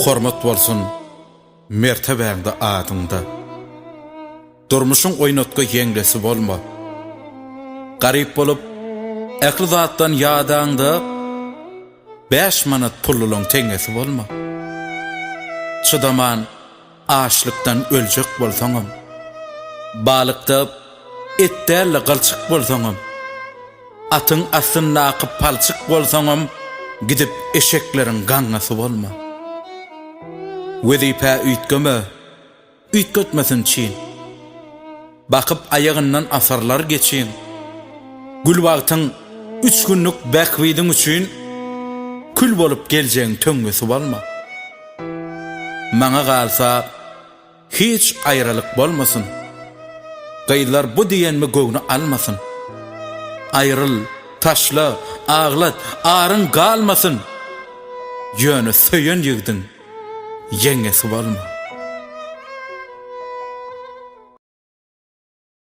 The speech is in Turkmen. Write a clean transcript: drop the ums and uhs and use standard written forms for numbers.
hormat bolsun mertebeňde adyňda. Durmuşyň oýnatga ýeňlesi bolma. Garyp bolup äkli zatdan ýadaňda 5 manat pullulaň teňesi bolma. Çıdaman açlykdan öljek bolsaňam, balykda etderle galçyk bolsaňam, atyň asyna akyp palçyk bolsaňam, gidip eşeklerin gaňasy bolma. Wezipe üýtgeme, üýtgetmesin çin. Bakyp ayagyndan asarlar geçiň. Gülbagtyň 3 günlük bekwidiň üçin kül bolup geljeň töňmesi bolma. Maňa galsa hiç aýralyk bolmasyn. Gaýlar bu diýenmi göwni almasyn. Aýryl, taşla, ağlat, arın galmasyn. Ýöne söýen ýigdiň, ýeňesi bolma.